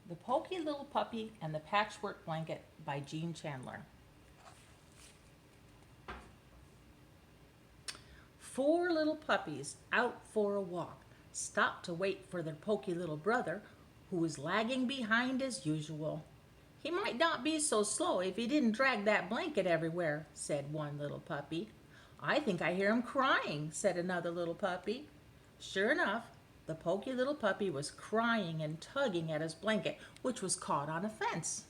The Poky Little Puppy and the Patchwork Blanket by Chandler. 4 little puppies out for a walk stopped to wait for their poky little brother, who was lagging behind as usual. "He might not be so slow if he didn't drag that blanket everywhere," said one little puppy. "I think I hear him crying," said another little puppy. Sure enough, the poky little puppy was crying and tugging at his blanket, which was caught on a fence.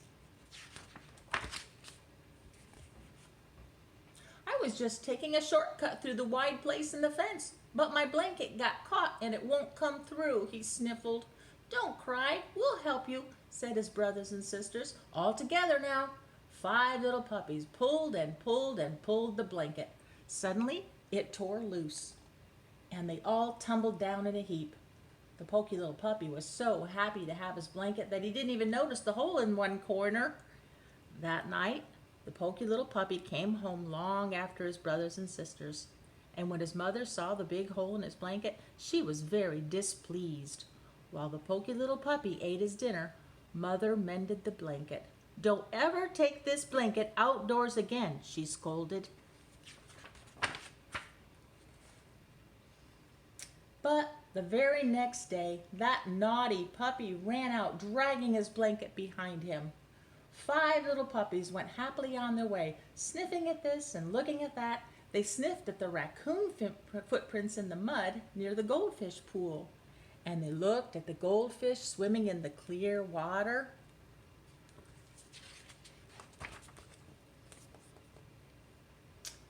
"I was just taking a shortcut through the wide place in the fence, but my blanket got caught and it won't come through," he sniffled. "Don't cry, we'll help you," said his brothers and sisters. All together now. 5 little puppies pulled and pulled and pulled the blanket. Suddenly, it tore loose, and they all tumbled down in a heap. The poky little puppy was so happy to have his blanket that he didn't even notice the hole in one corner. That night, the poky little puppy came home long after his brothers and sisters, and when his mother saw the big hole in his blanket, she was very displeased. While the poky little puppy ate his dinner, Mother mended the blanket. "Don't ever take this blanket outdoors again," she scolded. But the very next day, that naughty puppy ran out dragging his blanket behind him. 5 little puppies went happily on their way, sniffing at this and looking at that. They sniffed at the raccoon footprints in the mud near the goldfish pool, and they looked at the goldfish swimming in the clear water.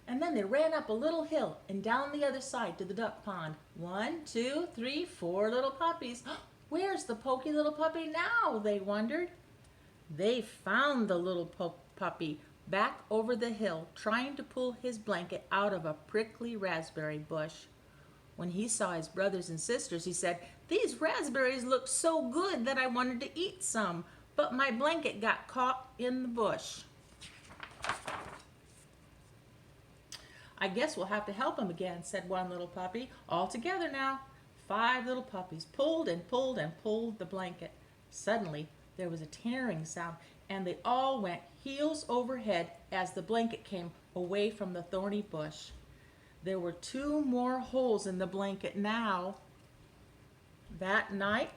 And then they ran up a little hill and down the other side to the duck pond. 1, 2, 3, 4 little puppies. "Where's the poky little puppy now?" they wondered. They found the little puppy back over the hill, trying to pull his blanket out of a prickly raspberry bush. When he saw his brothers and sisters, he said, "These raspberries look so good that I wanted to eat some, but my blanket got caught in the bush. I guess we'll have to help him again," said one little puppy. All together now. 5 little puppies pulled and pulled and pulled the blanket. Suddenly, there was a tearing sound, and they all went heels over head as the blanket came away from the thorny bush. There were 2 more holes in the blanket now. That night,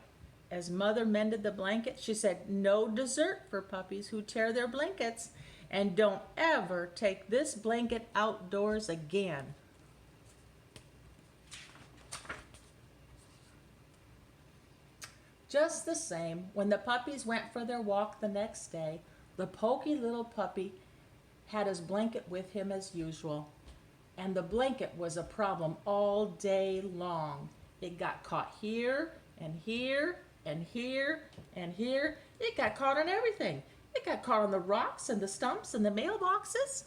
as Mother mended the blanket, she said, "No dessert for puppies who tear their blankets, and don't ever take this blanket outdoors again." Just the same, when the puppies went for their walk the next day, the poky little puppy had his blanket with him as usual. And the blanket was a problem all day long. It got caught here and here and here and here. It got caught on everything. It got caught on the rocks and the stumps and the mailboxes.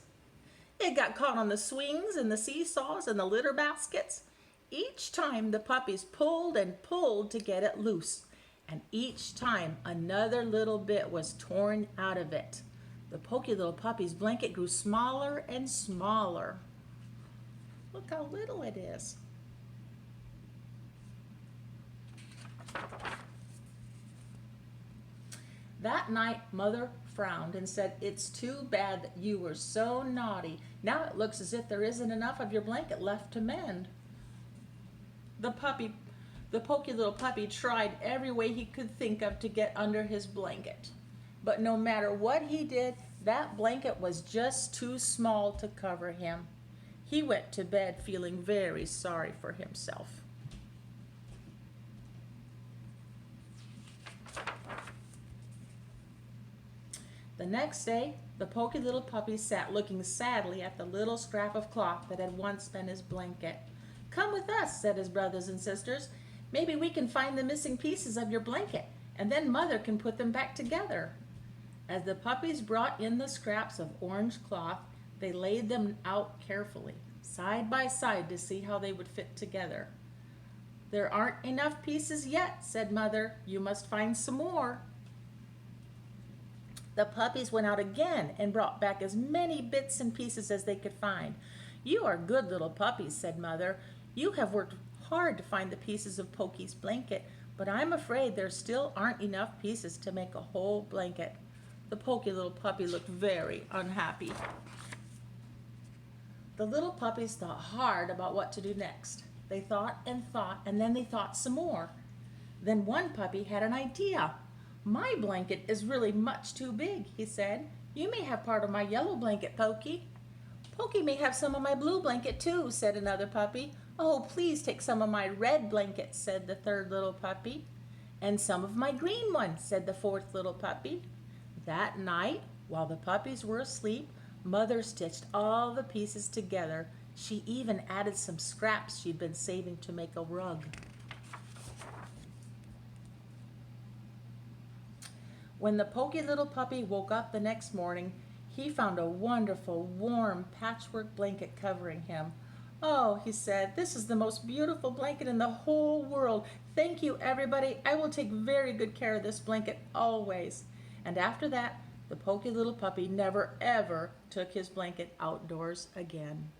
It got caught on the swings and the seesaws and the litter baskets. Each time the puppies pulled and pulled to get it loose, and each time another little bit was torn out of it. The poky little puppy's blanket grew smaller and smaller. Look how little it is. That night, Mother frowned and said, "It's too bad that you were so naughty. Now it looks as if there isn't enough of your blanket left to mend." The poky little puppy tried every way he could think of to get under his blanket. But no matter what he did, that blanket was just too small to cover him. He went to bed feeling very sorry for himself. The next day, the poky little puppy sat looking sadly at the little scrap of cloth that had once been his blanket. "Come with us," said his brothers and sisters. "Maybe we can find the missing pieces of your blanket, and then Mother can put them back together." As the puppies brought in the scraps of orange cloth, they laid them out carefully, side by side, to see how they would fit together. "There aren't enough pieces yet," said Mother. "You must find some more." The puppies went out again and brought back as many bits and pieces as they could find. "You are good little puppies," said Mother. "You have worked hard to find the pieces of Poky's blanket, but I'm afraid there still aren't enough pieces to make a whole blanket. The Poky little puppy looked very unhappy. The little puppies thought hard about what to do next. They thought, and then they thought some more. Then one puppy had an idea. My blanket is really much too big, he said. You may have part of my yellow blanket, Poky. Poky may have some of my blue blanket too, said another puppy. Oh, please take some of my red blanket, said the third little puppy. And some of my green one, said the fourth little puppy. That night, while the puppies were asleep, Mother stitched all the pieces together. She even added some scraps she'd been saving to make a rug. When the Poky little puppy woke up the next morning, he found a wonderful, warm patchwork blanket covering him. Oh, he said, this is the most beautiful blanket in the whole world. Thank you, everybody. I will take very good care of this blanket always. And after that, the Poky little puppy never, ever took his blanket outdoors again.